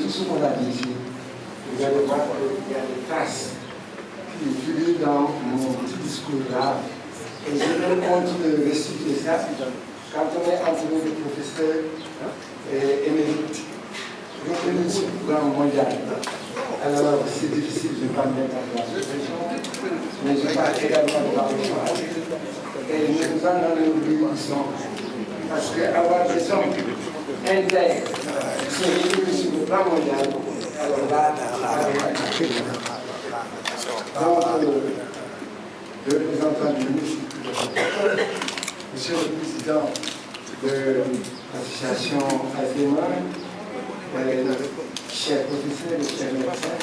tout ce qu'on a dit ici, vous allez voir qu'il y a des traces qui figurent dans mon petit discours là. Et je me compte de restituer ça quand on est entouré de professeurs émérites, reconnus sur le plan mondial. Alors, c'est difficile, je ne vais pas me mettre en place de région, mais je parle également de l'arrondissement. Et nous en avons l'obligation, parce qu'avoir des hommes intègres qui sont reconnus sur le plan mondial, alors là, donc, le représentant du ministre, Monsieur le Président de l'association ASEMA, chers professeurs, chers médecins,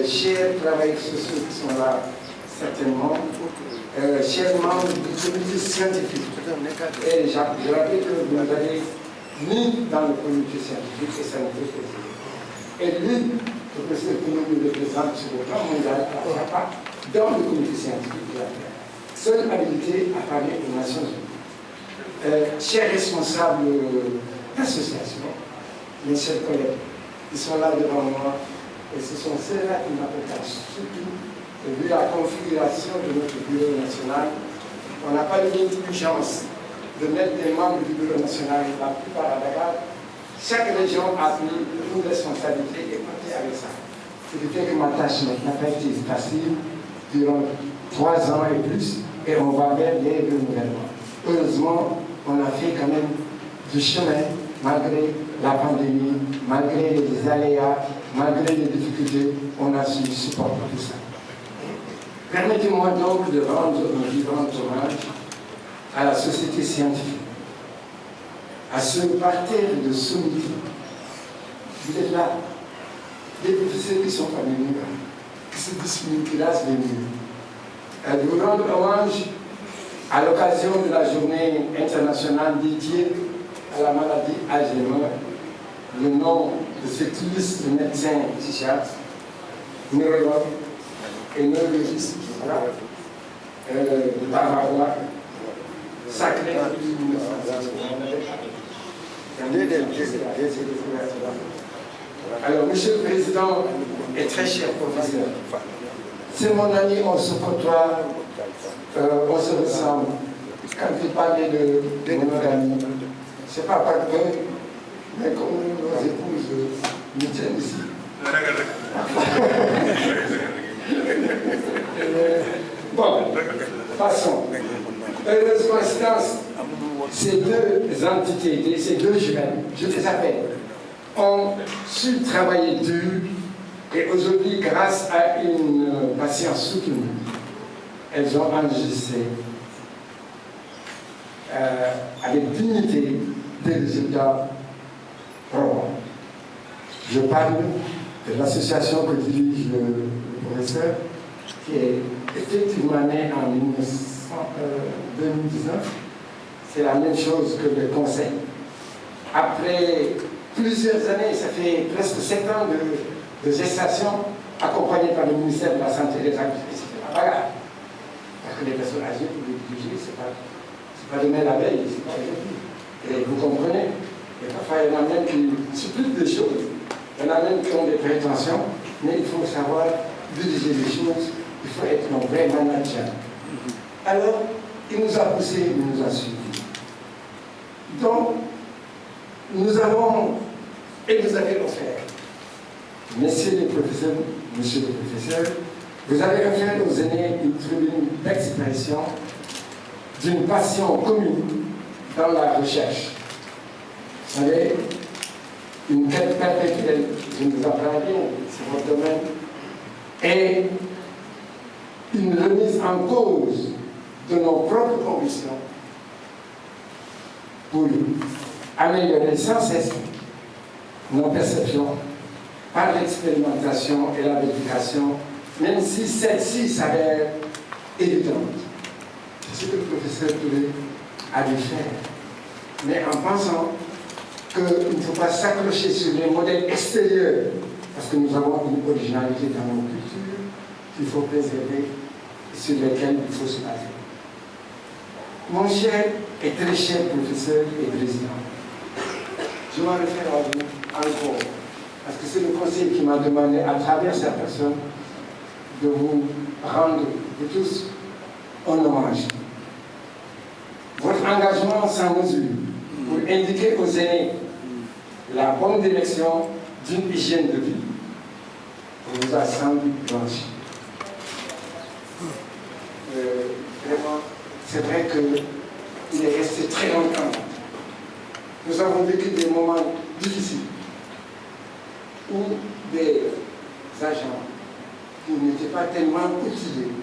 chers travailleurs sociaux qui sont là certainement, chers membres du comité scientifique. Et je rappelle que vous allez ni dans le comité scientifique et ça nous fait plaisir. Et lui, le professeur que nous représente sur le plan mondial, il n'y a pas dans le comité scientifique de la Terre. Seule habilité à parler aux Nations Unies. Chers responsables d'associations, mes chers collègues, ils sont là devant moi, et ce sont ceux-là qui m'appellent surtout, vu la configuration de notre bureau national, on n'a pas eu l'indulgence de mettre des membres du bureau national la plupart à Dakar. Chaque région a pris une responsabilité et compté avec ça. Ce qui fait que ma tâche n'a pas été facile durant 3 ans et plus, et on va vers des renouvellements. Heureusement, on a fait quand même du chemin, malgré la pandémie, malgré les aléas, malgré les difficultés, on a su supporter tout ça. Permettez-moi donc de rendre un vivant hommage à la société scientifique, à ce parterre de sommité. Vous êtes là, des professeurs qui sont parmi nous, qui se dissimulent, qui lassent les murs. De vous rendre hommage à l'occasion de la journée internationale dédiée à la maladie Alzheimer, le nom de cet illustre médecin psychiatre, neurologue et neurologiste de Bavarois, sacré. Alors, Monsieur le Président et très cher professeur, c'est mon ami, on se côtoie, on se ressemble. Quand il parlait de monogamie, c'est pas par peur, mais comme nos épouses nous tiennent ici. Bon, passons. Heureuse coïncidence, ces deux entités, ces deux jumelles, je les appelle, ont su travailler dur et aujourd'hui, grâce à une patience soutenue, elles ont enregistré avec dignité des résultats probants. Je parle de l'association que dirige le professeur, qui est effectivement née en 2019. C'est la même chose que le conseil. Après plusieurs années, ça fait presque 7 ans de gestation, accompagnée par le ministère de la Santé et des Activités, c'est la bagarre. Parce que les personnes âgées, pour les diriger, c'est pas demain la veille, c'est pas aujourd'hui. Et vous comprenez. Et parfois, il y en a même qui suppliquent des choses. Il y en a même qui ont des prétentions, mais il faut savoir diriger les choses, il faut être un vrai manager. Alors, il nous a poussés, il nous a suivis. Donc, nous avons, et vous avez offert, messieurs les professeurs, monsieur le professeur, vous avez offert aux aînés une tribune d'expression d'une passion commune dans la recherche. Vous savez, une quête perpétuelle, je vous apprends bien, c'est votre domaine, et une remise en cause de nos propres convictions pour améliorer sans cesse nos perceptions par l'expérimentation et la vérification, même si celle-ci s'avère évidente. C'est ce que le professeur Touré a dû faire. Mais en pensant qu'il ne faut pas s'accrocher sur les modèles extérieurs, parce que nous avons une originalité dans nos cultures qu'il faut préserver et sur lesquelles il faut se baser. Mon cher et très cher professeur et président, je m'en réfère à vous encore, à c'est le conseil qui m'a demandé, à travers cette personne, de vous rendre, de tous, un hommage. Votre engagement sans mesure pour indiquer aux aînés la bonne direction d'une hygiène de vie vous a sans doute blanchi. Vraiment, c'est vrai qu'il est resté très longtemps. Nous avons vécu des moments difficiles où des agents qui n'étaient pas tellement outillés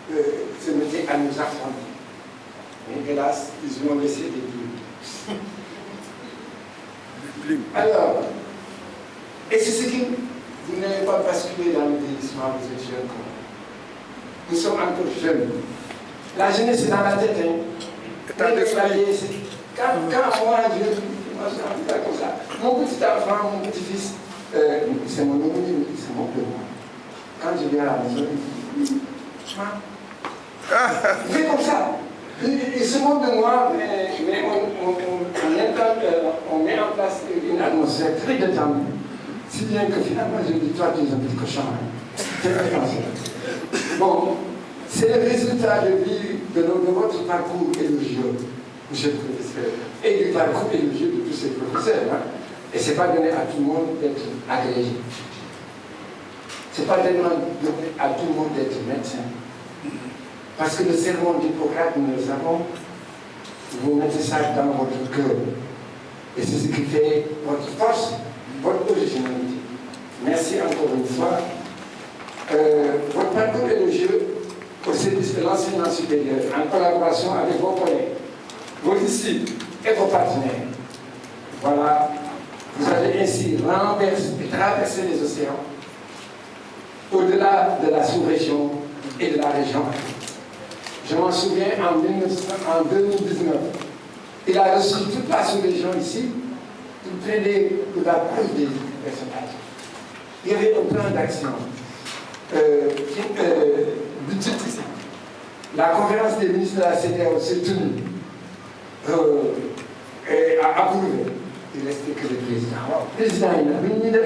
se mettaient à nous affronter. Mais hélas, ils ont laissé des plumes. Alors, et c'est ce qui, vous n'avez pas basculé dans le vieillissement, vous êtes jeunes. Nous sommes encore jeunes. La jeunesse est dans la tête. Quand moi, je suis comme ça. Mon petit enfant, mon petit-fils, c'est mon nouveau-né, c'est mon père. Quand je viens à la maison, il fait comme ça. Il se moque de moi, mais on met en place une atmosphère très détendue. Si bien que finalement, je dis, toi, tu es un petit cochon. Bon, c'est le résultat de vie de votre parcours élogieux, monsieur le professeur, et du parcours élogieux de tous ces professeurs. Hein. Et ce n'est pas donné à tout le monde d'être agrégé. Ce n'est pas donné à tout le monde d'être médecin. Parce que le serment d'Hippocrate, nous le savons, vous mettez ça dans votre cœur. Et c'est ce qui fait votre force, votre originalité. Merci encore une fois. Votre parcours élogieux au service de l'enseignement supérieur, en collaboration avec vos collègues, vos disciples et vos partenaires. Voilà, vous avez ainsi renversé et traversé les océans au-delà de la sous-région et de la région. Je m'en souviens en 2019. Il a reçu toute la sous-région ici pour plaider pour la cause des personnages. Il y avait un plan d'action budgétisé. La conférence des ministres de la CEDEAO s'est tenue et a approuvé. Il ne restait que le président. Le président, il a venu de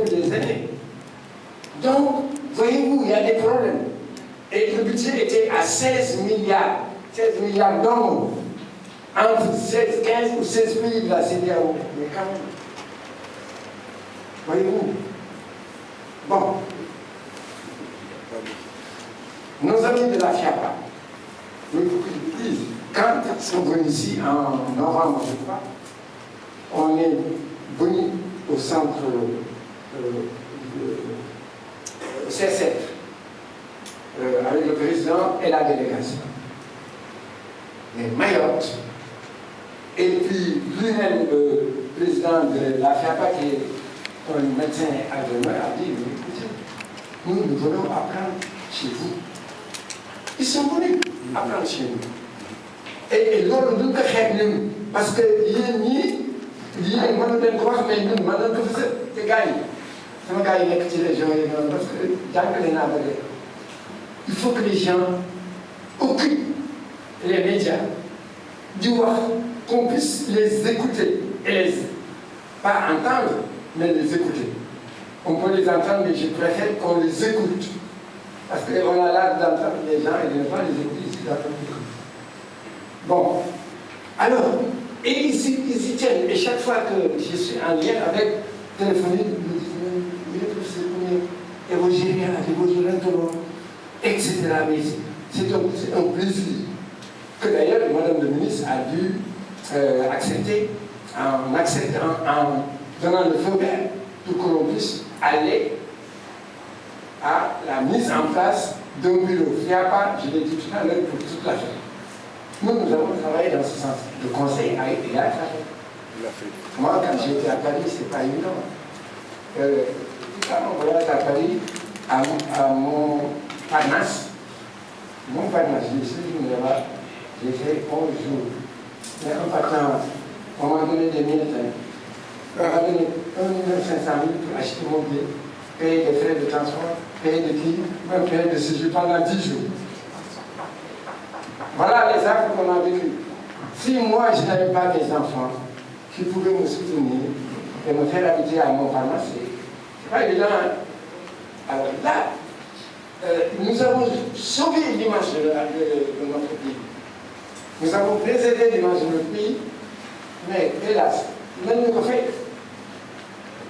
des années. Donc, voyez-vous, il y a des problèmes. Et le budget était à 16 milliards d'euros entre 16, 15 ou 16 pays de la CEDEAO. Mais quand même, voyez-vous. Bon. Nos amis de la FIAPA, quand ils sont venus ici en novembre, je crois, on est venu au centre C7 avec le président et la délégation. Mais Mayotte, et puis lui-même, le président de la FIAPA, qui est un médecin agrément, a dit, écoutez, nous venons apprendre chez vous. Ils sont venus apprendre chez nous. Et là, nous devons faire nous. Parce que il y a il faut que les gens occupent les médias du voir, qu'on puisse les écouter et les pas entendre, mais les écouter. On peut les entendre, mais je préfère qu'on les écoute. Parce qu'on a l'air d'entendre les gens et de ne pas les écouter ici dans le micro. Bon, alors, et ils y tiennent. Et chaque fois que je suis en lien avec téléphonie, ils me disent, et vos gériens, et vos gériens, etc. Mais c'est un plaisir que d'ailleurs Madame le ministre a dû accepter en donnant le feu vert pour que l'on puisse aller à la mise en place d'un bureau FIAPA, je l'ai dit tout à l'heure, pour toute l'Afrique. Nous avons travaillé dans ce sens. Le conseil a été à moi, quand j'étais à Paris, ce n'est pas évident. Quand on voyage à Paris, à mon Parnasse, j'ai suivi là-bas, j'ai fait 11 jours. Mais en partant, on m'a donné des minutes. On m'a donné 1,5 million pour acheter mon billet, payer des frais de transport, payer de qui, même payer de séjour pendant 10 jours. Voilà les actes qu'on a vécu. Si moi je n'avais pas des enfants qui pouvaient me soutenir et me faire habiter à Montparnasse. C'est pas évident, hein? Alors là, nous avons sauvé l'image de notre pays. Nous avons préservé l'image de notre pays, mais hélas, nous ne l'avons fait.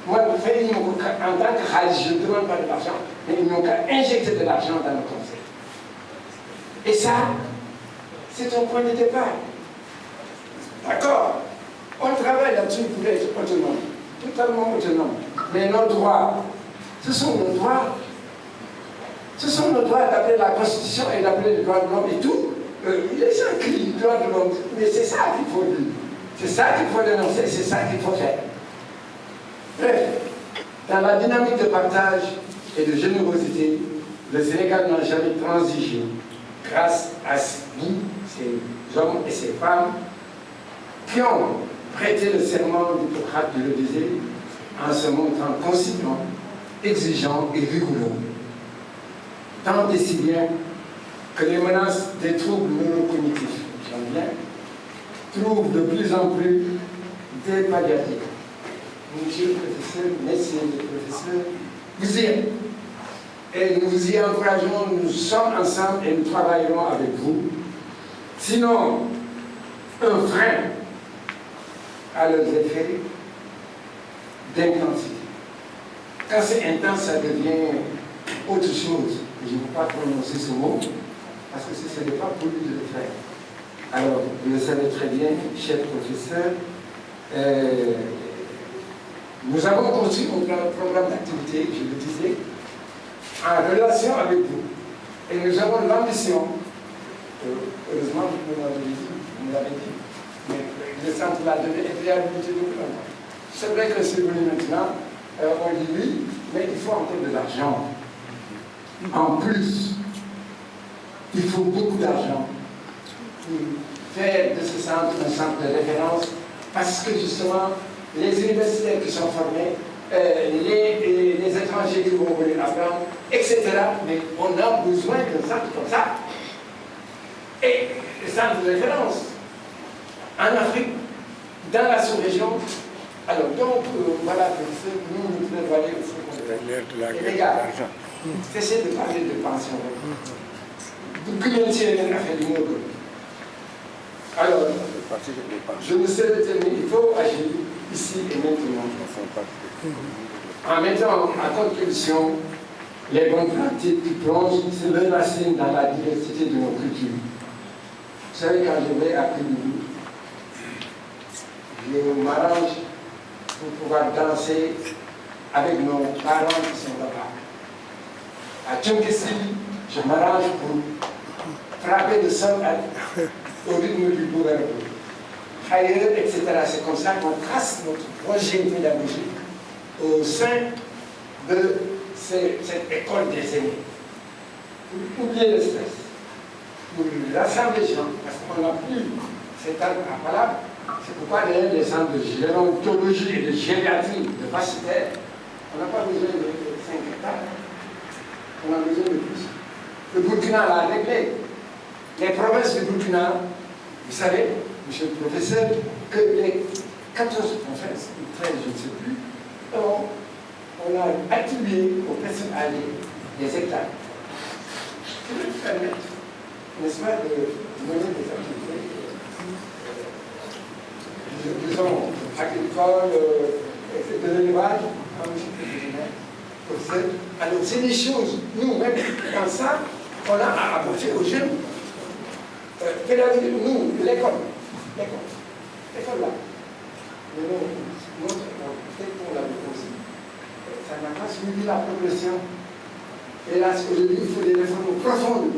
Moi, en tant que Khalis, je ne demande pas de l'argent, mais ils n'ont qu'à injecter de l'argent dans le conseil. Et ça, c'est un point de départ. D'accord? On travaille là-dessus pour être autonome, totalement autonome. Mais nos droits, ce sont nos droits. Ce sont nos droits d'appeler la Constitution et d'appeler les droits de l'homme et tout. Les gens crient droits de l'homme, mais c'est ça qu'il faut dire. C'est ça qu'il faut dénoncer, c'est ça qu'il faut faire. Bref, dans la dynamique de partage et de générosité, le Sénégal n'a jamais transigé grâce à vous, ces hommes et ces femmes, qui ont prêté le serment d'Hippocrate, je le disais, en se montrant conséquents, exigeants et rigoureux. Tant et si bien que les menaces des troubles neurocognitifs, j'en viens, trouvent de plus en plus des palliatifs. Monsieur le professeur, messieurs les professeurs, vous y êtes. Et nous vous y encourageons, nous sommes ensemble et nous travaillerons avec vous. Sinon, un frein à leurs effets d'intensité. Quand c'est intense, ça devient autre chose. Je ne veux pas prononcer ce mot, parce que ce n'est pas pour lui de le faire. Alors, vous le savez très bien, cher professeur, nous avons construit un programme d'activité, je le disais, en relation avec vous. Et nous avons l'ambition, heureusement, vous me l'avez dit, mais le centre-là devait être réhabilité depuis longtemps. C'est vrai que c'est venu maintenant, on dit oui, mais il faut encore de l'argent. En plus, il faut beaucoup d'argent pour faire de ce centre un centre de référence, parce que justement, les universitaires qui sont formés, les étrangers qui vont venir apprendre, etc. Mais on a besoin d'un centre comme ça. Et le centre de référence en Afrique, dans la sous-région. Alors, donc, voilà, nous prévoyons aussi. Et les gars, cessez de parler de pension. Alors, je me sais déterminé, il faut agir ici et maintenant. En mettant à contribution les bonnes pratiques qui plongent leurs racines dans la diversité de nos cultures. Vous savez, quand je vais à Kouloulou, je m'arrange pour pouvoir danser avec nos parents qui sont là-bas. À Tchonkessi, je m'arrange pour frapper le sol au rythme du gouvernement. Ailleurs, etc. C'est comme ça qu'on trace notre projet pédagogique au sein de cette école des aînés. Pour oublier le stress, pour rassembler les gens, parce qu'on n'a plus cet arbre à palabre. C'est pourquoi d'ailleurs les centres de gérontologie et de gériatrie de Bachiter, on n'a pas besoin de 5 hectares, on a besoin de plus. Le Burkina l'a réglé. Les provinces du Burkina, vous savez, monsieur le professeur, que les 14 provinces, ou 13, je ne sais plus, on a attribué aux personnes âgées des hectares. Ça peut permettre, n'est-ce pas, de mener des activités, disons, agricoles, de l'élevage, alors, c'est des choses, nous-mêmes, dans ça, on a à apporter aux jeunes. Nous, l'école là. Mais non, peut-être qu'on l'avait aussi. Ça n'a pas suivi la progression. Et là, aujourd'hui, il faut des réformes profondes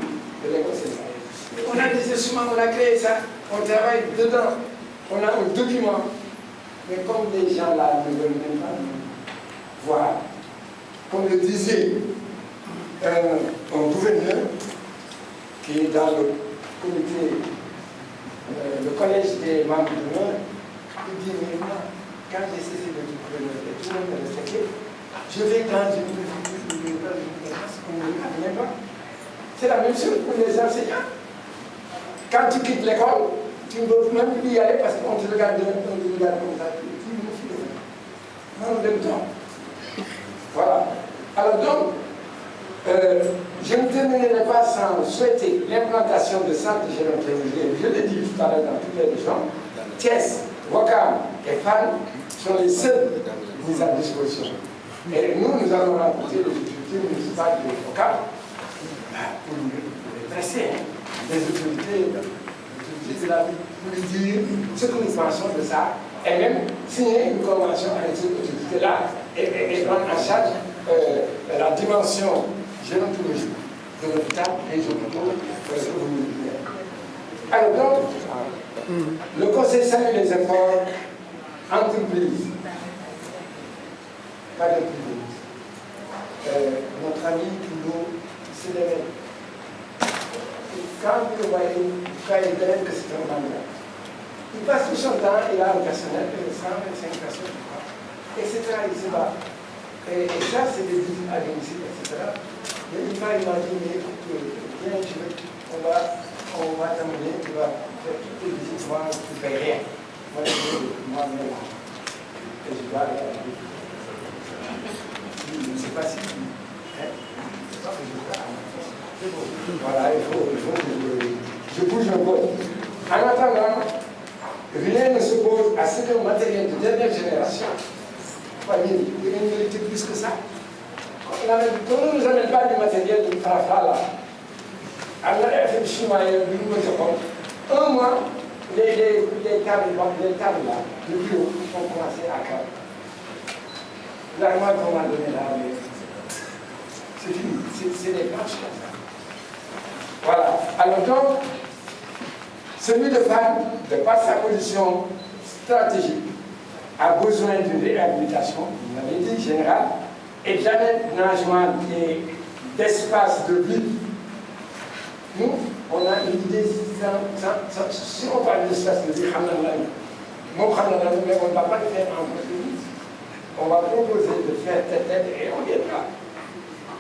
de l'école sénégalaise. On a des instruments, on a créé ça, on travaille dedans, on a un document. Mais comme les gens là ne veulent même pas voir, comme le disait un gouverneur qui est dans le comité, le collège des membres d'honneur, il dit, mais moi, quand j'ai cessé de être gouverneur et tout le monde me respectait, je vais dans une classe qu'on ne connaît pas. C'est la même chose pour les enseignants. Quand tu quittes l'école, tu ne peux même plus y aller parce qu'on te regarde comme ça. Non, même temps. Voilà. Alors donc, je ne terminerai pas sans souhaiter l'implantation de centres de gérontologie. Je l'ai dit tout à l'heure dans toutes les régions. Thiès, Ouakam et Fann sont les seuls mis à disposition. Et nous allons rencontrer les autorités municipales de Ouakam pour les presser, les autorités de la ville, pour lui dire ce que nous pensons de ça, et même signer une convention avec ces autorités-là et prendre en charge la dimension gérontologique de l'hôpital et des hôpitaux Alors donc, le Conseil salue les efforts entreprises, pas de privé. Notre ami Toulouse, c'est le même. Quand vous le voyez, quand il est que c'est un mandat. Il passe tout son temps, il a un personnel de 125 personnes, etc. Il se bat. Et ça, c'est des visites à domicile, etc. Mais il va imaginer que, bien, on va t'amener, tu vas faire toutes les visites, moi, tu ne payes rien. Moi-même. Et je vais aller à la vie. C'est facile. Hein? C'est pas que je fais à ma façon. Voilà, il faut que je bouge un peu. En attendant, rien ne se pose à ce qu'un matériel de dernière génération, il mérite plus que ça. Quand on ne nous amène pas du matériel de Farafra là, à l'effet chinois, un mois, les tables là, le bureau, ont commencé à caler. L'armoire qu'on m'a donné là, c'est fini, c'est des planches comme ça. Voilà. Alors donc, celui de Fann, de par sa position stratégique, a besoin d'une réhabilitation, vous l'avez dit, générale, et d'aménagement d'espace de vie. Nous, on a une idée, si on parle d'espace de vie, mais on ne va pas le faire en entreprise. On va proposer de faire tête et on viendra.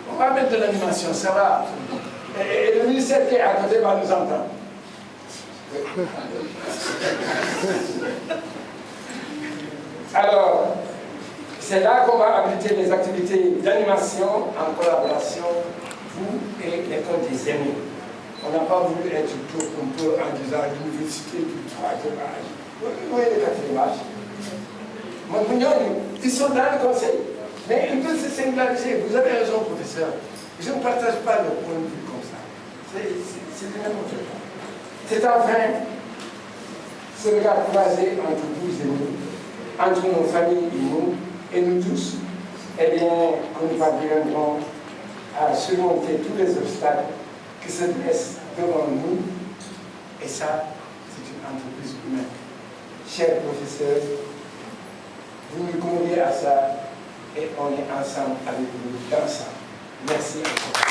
On va mettre de l'animation, ça va. Et le ministère qui est à côté va nous entendre. Alors, c'est là qu'on va abriter les activités d'animation en collaboration, vous et l'école des aînés. On n'a pas voulu être tout un peu en disant l'université du 3e âge. Vous voyez le 4e âge. Ils sont dans le conseil. Mais ils peuvent se singulariser. Vous avez raison, professeur. Je ne partage pas le point de vue comme ça. C'est n'importe quoi. C'est enfin ce regard croisé entre vous et nous, entre nos familles et nous tous, eh bien, que nous parviendrons à surmonter tous les obstacles qui se dressent devant nous. Et ça, c'est une entreprise humaine. Chers professeurs, vous nous conviez à ça et on est ensemble avec vous dans ça. Merci encore.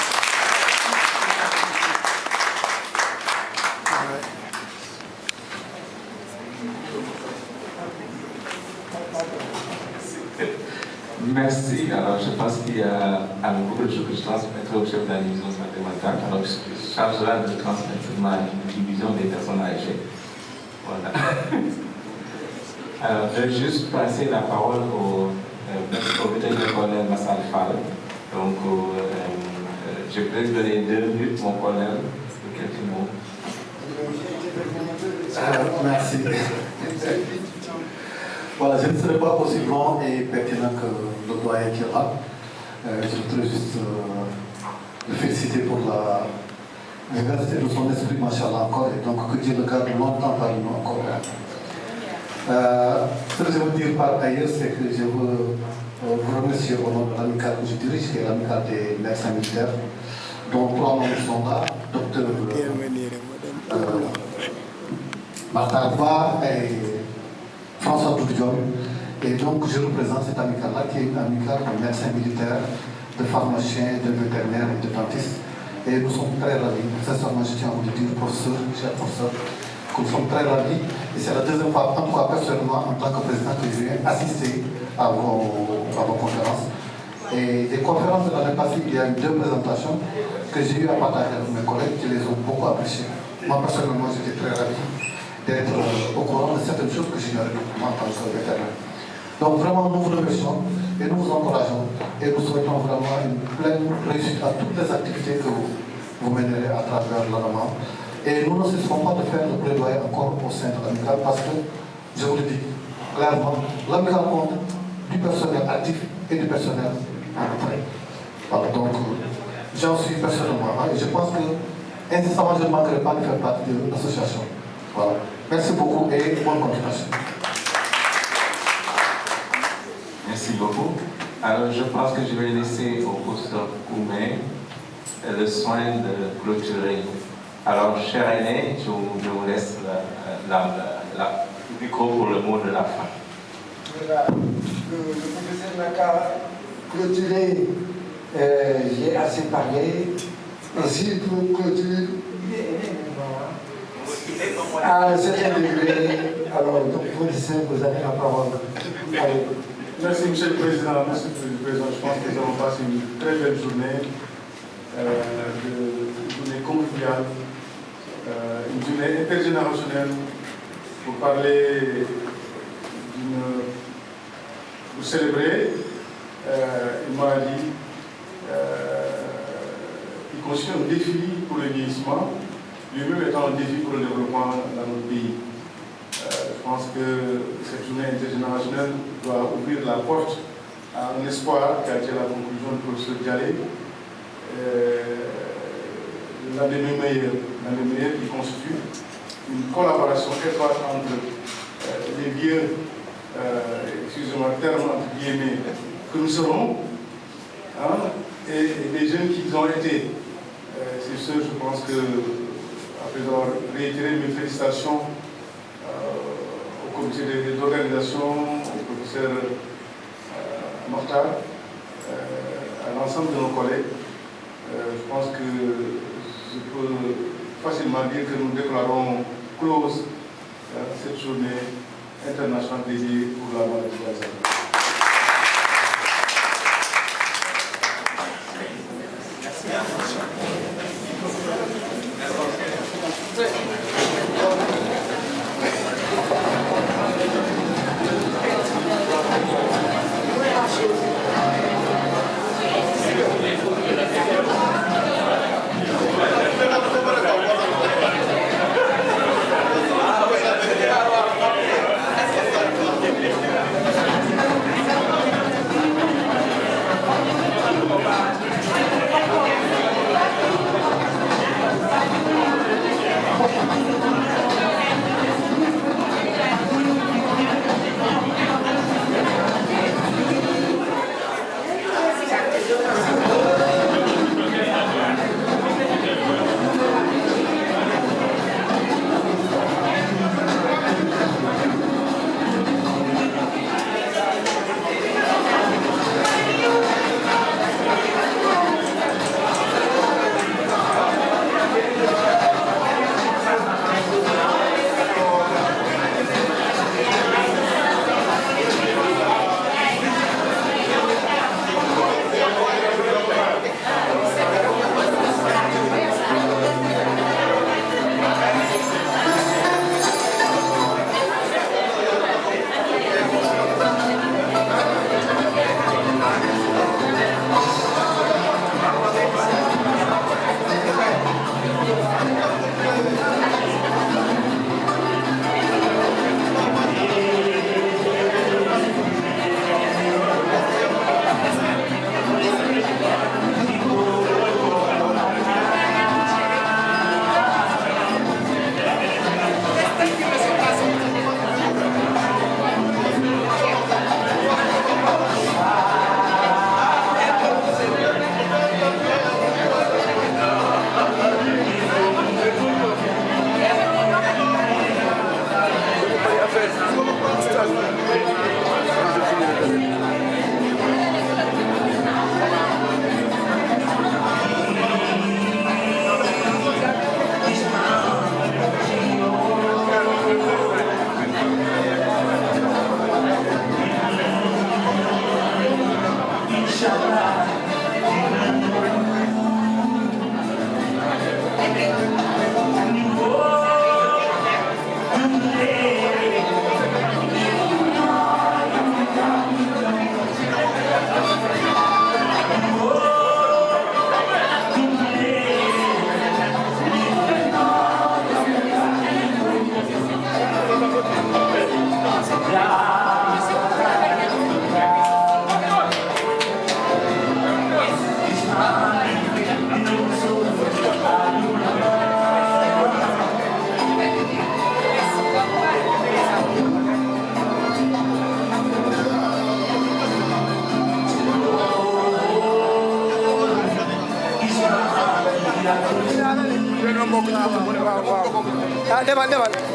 Merci. Alors, je pense qu'il y a beaucoup de choses que je transmettrai au chef d'admission ce matin. Alors, je chargerai de transmettre ma division des personnes âgées. Voilà. Alors, je vais juste passer la parole au colonel Massal Fall. Donc, je vais donner 2 minutes, mon colonel, pour quelques mots. Merci. Voilà, je ne serai pas aussi grand et pertinent que le doyen qui est là. Je voudrais juste le féliciter pour la vivacité de son esprit, machallah, encore, et donc que Dieu le garde longtemps parmi nous encore. Ce que je veux dire par ailleurs, c'est que je veux vous remercier au nom de l'amicale que je dirige, qui est l'amicale des médecins militaires, dont 3 membres sont là, docteur Martha Ba et François Doudjon. Et donc je représente cette amicale-là, qui est une amicale de médecins militaires, de pharmaciens, de vétérinaires et de dentistes. Et nous sommes très ravis. Sincèrement, je tiens à vous le dire, professeur, cher professeur, que nous sommes très ravis. Et c'est la 2e fois, en tout cas personnellement, en tant que président, que je viens assister à vos conférences. Et des conférences de l'année passée, il y a eu 2 présentations que j'ai eu à partager avec mes collègues qui les ont beaucoup appréciées. Moi, personnellement, j'étais très ravi. d'être au courant de certaines choses que j'ignorais en tant que vétérinaire. Donc vraiment, nous vous remercions et nous vous encourageons et nous souhaitons vraiment une pleine réussite à toutes les activités que vous mènerez à travers l'ANAMA. Et nous ne cesserons pas de faire le plaidoyer encore au sein de l'AMICAL parce que, je vous le dis clairement, l'AMICAL compte du personnel actif et du personnel en retraite. Voilà, donc j'en suis personnellement et je pense que incessamment je ne manquerai pas de faire partie de l'association. Voilà. Merci beaucoup et bonne continuation. Merci beaucoup. Alors, je pense que je vais laisser au professeur Koumé le soin de clôturer. Alors, cher aîné, je vous laisse le micro pour le mot de la fin. Voilà. Le professeur n'a qu'à clôturer, j'ai assez parlé. Et s'il peut clôturer à un certain degré, alors, donc, professeur, vous avez la parole. Allez. Merci, Monsieur le Président. Merci, Monsieur le Président. Je pense que nous avons passé une très belle journée, une journée conviviale, une journée intergénérationnelle pour parler pour célébrer une maladie qui constitue un défi pour le vieillissement, lui-même étant un défi pour le développement dans notre pays. Je pense que cette journée intergénérationnelle doit ouvrir la porte à un espoir qui a été la conclusion du professeur Dialé, l'un des meilleurs qui constitue une collaboration étroite entre les vieux, excusez-moi, terme entre guillemets, que nous serons, hein, et les jeunes qui ont été. C'est sûr, je pense que, après avoir réitéré mes félicitations au comité d'organisation, au professeur Mortal, à l'ensemble de nos collègues, je pense que je peux facilement dire que nous déclarons close cette journée internationale dédiée pour la maladie d'Alzheimer. ah demal demal